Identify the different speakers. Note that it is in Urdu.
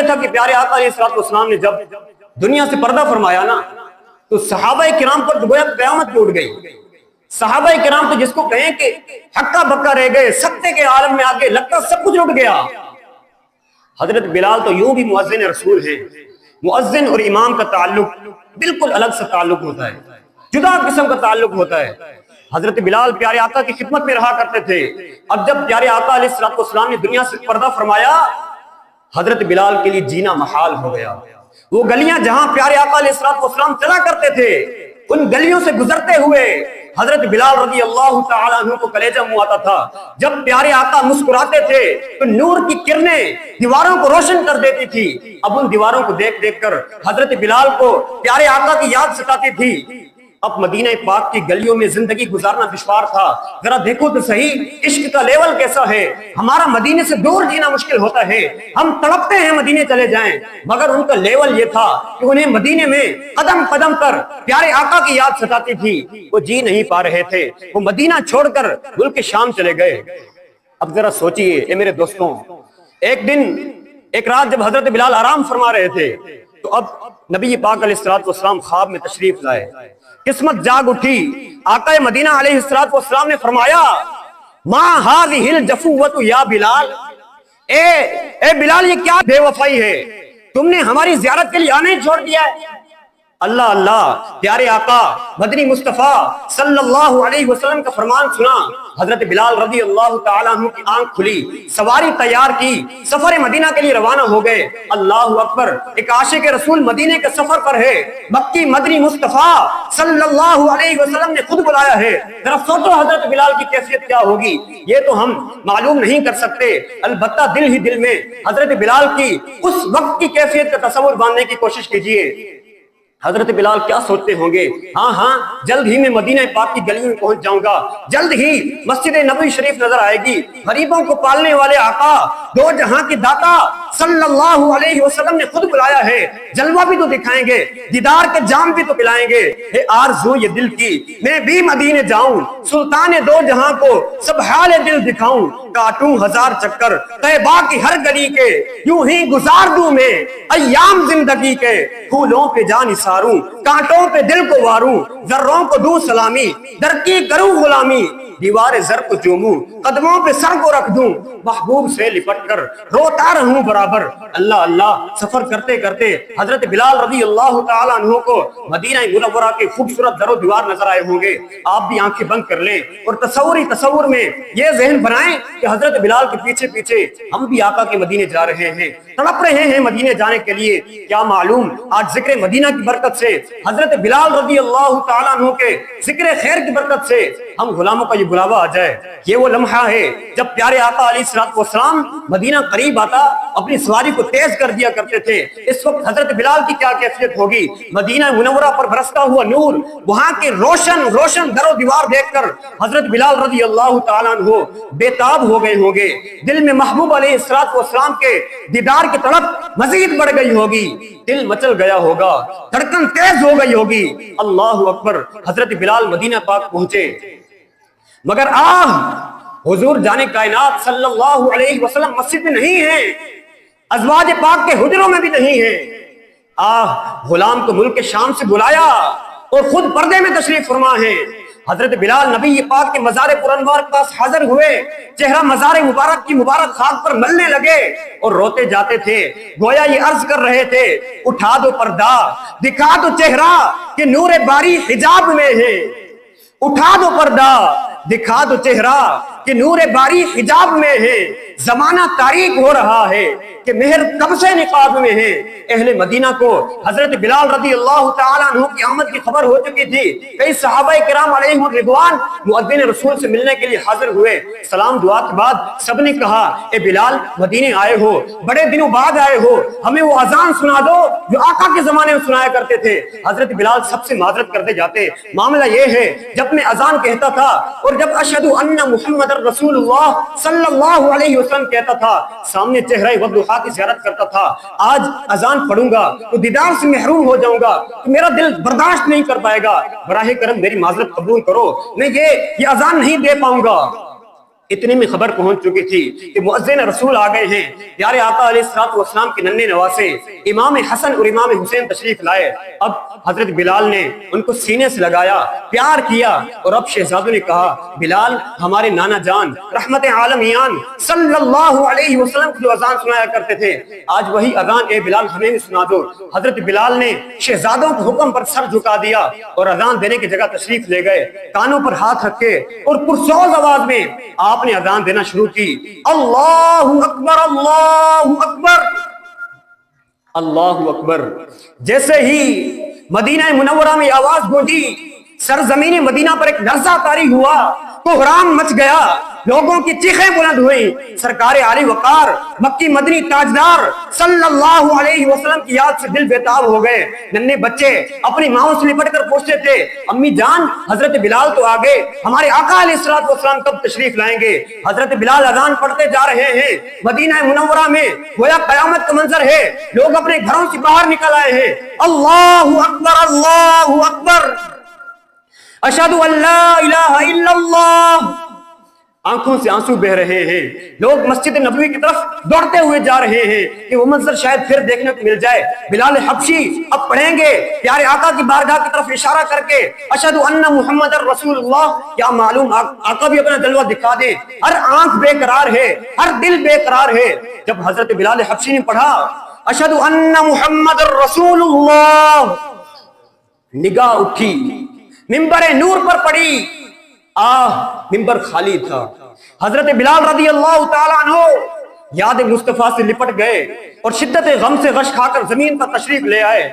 Speaker 1: یہ تھا کہ پیارے آقا علیہ الصلوۃ والسلام نے جب دنیا سے پردہ فرمایا نا تو صحابہ کرام پر گویا قیامت ٹوٹ گئی. صحابہ کرام تو جس کو کہیں کہ ہکا بکا رہ گئے, سکتے کے عالم میں آگے لگتا سب کچھ رک گیا. حضرت بلال تو یوں بھی مؤذن رسول ہیں. مؤذن اور امام کا تعلق بالکل الگ سا تعلق ہوتا ہے, جدا قسم کا تعلق ہوتا ہے. حضرت بلال پیارے آقا کی خدمت میں رہا کرتے تھے. اب جب پیارے آقا علیہ الصلوۃ والسلام نے دنیا سے پردہ فرمایا, حضرت بلال کے لیے جینا محال ہو گیا. وہ گلیاں جہاں پیارے آقا علیہ الصلوۃ والسلام چلا کرتے تھے, ان گلیوں سے گزرتے ہوئے حضرت بلال رضی اللہ تعالیٰ عنہ کو کلیجہ منہ آتا تھا. جب پیارے آقا مسکراتے تھے تو نور کی کرنیں دیواروں کو روشن کر دیتی تھی. اب ان دیواروں کو دیکھ دیکھ کر حضرت بلال کو پیارے آقا کی یاد ستاتی تھی. اب مدینہ پاک کی گلیوں میں زندگی گزارنا دشوار تھا. ذرا دیکھو تو صحیح عشق کا لیول کیسا ہے. ہمارا مدینے سے دور جینا مشکل ہوتا ہے, ہم تڑپتے ہیں مدینے چلے جائیں, مگر ان کا لیول یہ تھا کہ انہیں مدینے میں قدم قدم پر پیارے آقا کی یاد ستاتی تھی. وہ جی نہیں پا رہے تھے, وہ مدینہ چھوڑ کر ملک شام چلے گئے. اب ذرا سوچئے اے میرے دوستوں, ایک دن ایک رات جب حضرت بلال آرام فرما رہے تھے تو اب نبی پاک علیہ الصلوۃ والسلام خواب میں تشریف لائے. قسمت جاگ اٹھی. آقا مدینہ علیہ الصلوۃ والسلام نے فرمایا, ما هذه الجفوۃ یا بلال, اے بلال یہ کیا بے وفائی ہے, تم نے ہماری زیارت کے لیے آنا ہی چھوڑ دیا ہے. اللہ اللہ, پیارے آقا مدنی مصطفیٰ صلی اللہ علیہ وسلم کا فرمان سنا. حضرت بلال رضی اللہ تعالیٰ عنہ کی آنکھ کھلی, سواری تیار کی, سفر مدینہ کے لیے روانہ ہو گئے. اللہ اکبر, ایک عاشق رسول مدینے کے سفر پر ہے. مکی مدنی مصطفیٰ صلی اللہ علیہ وسلم نے خود بلایا ہے. ذرا سوچو حضرت بلال کی کیفیت کیا ہوگی, یہ تو ہم معلوم نہیں کر سکتے. البتہ دل ہی دل میں حضرت بلال کی اس وقت کی کیفیت کا تصور باندھنے کی کوشش کیجیے. حضرت بلال کیا سوچتے ہوں گے, ہاں جلد ہی میں مدینہ پاک کی گلیوں میں پہنچ جاؤں گا, جلد ہی مسجد نبوی شریف نظر آئے گی. غریبوں کو پالنے والے آقا, دو جہاں کے داتا صلی اللہ علیہ وسلم نے خود بلایا ہے. جلوہ بھی تو دکھائیں گے, دیدار کے جام بھی تو پلائیں گے. اے آرزو یہ دل کی میں بھی مدینے جاؤں, سلطان دو جہاں کو سب حال دل دکھاؤں. کاٹوں ہزار چکر طیبہ کی ہر گلی کے, یوں ہی گزار دوں میں ایام زندگی کے. پھولوں پہ جان نثاروں, کانٹوں پہ دل کو واروں, ذروں کو دوں سلامی, در کی کروں غلامی. دیوار زر کو چوموں, قدموں پہ سر کو رکھ دوں, محبوب سے لپٹ کر روتا رہوں برابر. اللہ اللہ, سفر کرتے کرتے حضرت بلال رضی اللہ تعالیٰ عنہ کو مدینہ منورہ کے خوبصورت در و دیوار نظر آئے ہوں گے. آپ بھی آنکھیں بند کر لیں اور تصور میں یہ ذہن بنائیں کہ حضرت بلال کے پیچھے پیچھے ہم بھی آقا کے مدینے جا رہے ہیں, تڑپ رہے ہیں مدینے جانے کے لیے. کیا معلوم آج ذکر مدینہ کی برکت سے, حضرت بلال رضی اللہ تعالیٰ عنہ کے ذکر خیر کی برکت سے ہم غلاموں کا یہ بلاوا آ جائے. یہ وہ لمحہ ہے جب پیارے آقا علیہ الصلوۃ والسلام مدینہ قریب آتا اپنی سواری کو تیز کر دیا کرتے تھے. اس وقت حضرت بلال کی کیا کیفیت ہوگی. مدینہ منورہ پر برستا ہوا نور, وہاں کے روشن در و دیوار دیکھ کر حضرت بلال رضی اللہ تعالیٰ عنہ بےتاب ہو گئے ہوں گے. دل میں محبوب علیہ الصلوۃ والسلام کے دیدار کی تڑپ مزید بڑھ گئی ہوگی, دل مچل گیا ہوگا, دھڑکن تیز ہو گئی ہوگی. اللہ اکبر, حضرت بلال مدینہ پاک پہنچے, مگر حضور جانے کائنات صلی اللہ علیہ وسلم مسجد میں نہیں ہیں, ازواج پاک کے حجروں میں بھی نہیں ہیں. غلام کو ملک شام سے بلایا اور خود پردے میں تشریف فرما ہے. حضرت بلال نبی پاک کے مزار پرانوار کے پاس حاضر ہوئے, چہرہ مزار مبارک کی مبارک خاک پر ملنے لگے اور روتے جاتے تھے. گویا یہ عرض کر رہے تھے, اٹھا دو پردہ, دکھا دو چہرہ کہ نور باری حجاب میں ہے. اٹھا دو پردہ, دکھا دو چہرہ کہ نور باری حجاب میں ہے. زمانہ تاریک ہو رہا ہے کہ مہر کب سے نقاب میں ہے. اہل مدینہ کو حضرت بلال رضی اللہ تعالیٰ عنہ کی آمد کی خبر ہو چکی تھی. کئی صحابہ کرام علیہم الرضوان مؤذن رسول سے ملنے کے لیے حاضر ہوئے. سلام دعا کے بعد سب نے کہا, اے بلال مدینے آئے ہو, بڑے دنوں بعد آئے ہو, ہمیں وہ اذان سنا دو جو آقا کے زمانے میں سنایا کرتے تھے. حضرت بلال سب سے معذرت کرتے جاتے. معاملہ یہ ہے, جب میں اذان کہتا تھا اور جب اشہد ان محمد رسول اللہ صلی اللہ علیہ وسلم کہتا تھا, سامنے چہرہ وضحا کی زیارت کرتا تھا. آج اذان پڑھوں گا تو دیدار سے محروم ہو جاؤں گا, تو میرا دل برداشت نہیں کر پائے گا. براہ کرم میری معذرت قبول کرو, میں یہ اذان نہیں دے پاؤں گا. اتنی میں خبر پہنچ چکی تھی کہ مؤذن رسول آ گئے ہیں، پیارے آقا علیہ الصلوۃ والسلام کے ننھے نواسے امام حسن اور امام حسین تشریف لائے۔ اب حضرت بلال نے ان کو سینے سے لگایا، پیار کیا، اور اب شہزادوں نے کہا بلال ہمارے نانا جان رحمت عالمیان صلی اللہ علیہ وسلم کی اذان سنایا کرتے تھے، آج وہی اذان اے بلال ہمیں بھی سنا دو۔ حضرت بلال نے شہزادوں کے حکم پر سر جھکا دیا اور اذان دینے کی جگہ تشریف لے گئے، کانوں پر ہاتھ رکھے اور پرسوز آواز میں آپ نے اذان دینا شروع کی، اللہ اکبر اللہ اکبر اللہ اکبر۔ جیسے ہی مدینہ منورہ میں آواز گونجی، سرزمین مدینہ پر ایک لرزہ طاری ہوا، کوہرام مچ گیا، لوگوں کی چیخیں بلند ہوئیں۔ سرکار عالی وقار مکی مدنی تاجدار صلی اللہ علیہ وسلم کی یاد سے دل بیتاب ہو گئے۔ ننھے بچے اپنی ماؤں سے لپٹ کر پوچھتے تھے امی جان حضرت بلال تو آگے، ہمارے آقا علیہ الصلوۃ والسلام کب تشریف لائیں گے؟ حضرت بلال اذان پڑھتے جا رہے ہیں، مدینہ منورہ میں گویا قیامت کا منظر ہے، لوگ اپنے گھروں سے باہر نکل آئے ہیں، اللہ اکبر اللہ اکبر، اشہد ان لا الہ الا اللہ۔ آنکھوں سے آنسو بہ رہے ہیں، لوگ مسجد نبوی کی طرف دوڑتے ہوئے جا رہے ہیں کہ وہ منظر شاید پھر دیکھنے کو مل جائے۔ بلال حبشی اب پڑھیں گے پیارے آقا کی بارگاہ کی طرف اشارہ کر کے اشہد ان محمد رسول اللہ، کیا معلوم آقا بھی اپنا جلوہ دکھا دے، ہر آنکھ بے قرار ہے، ہر دل بے قرار ہے۔ جب حضرت بلال حبشی نے پڑھا اشہد ان محمد رسول اللہ، نگاہ اٹھی، منبر نور پر پڑی، منبر خالی تھا۔ حضرت بلال رضی اللہ تعالیٰ عنہ یاد مصطفیٰ سے لپٹ گئے اور شدت غم سے غش کھا کر زمین پر تشریف لے آئے۔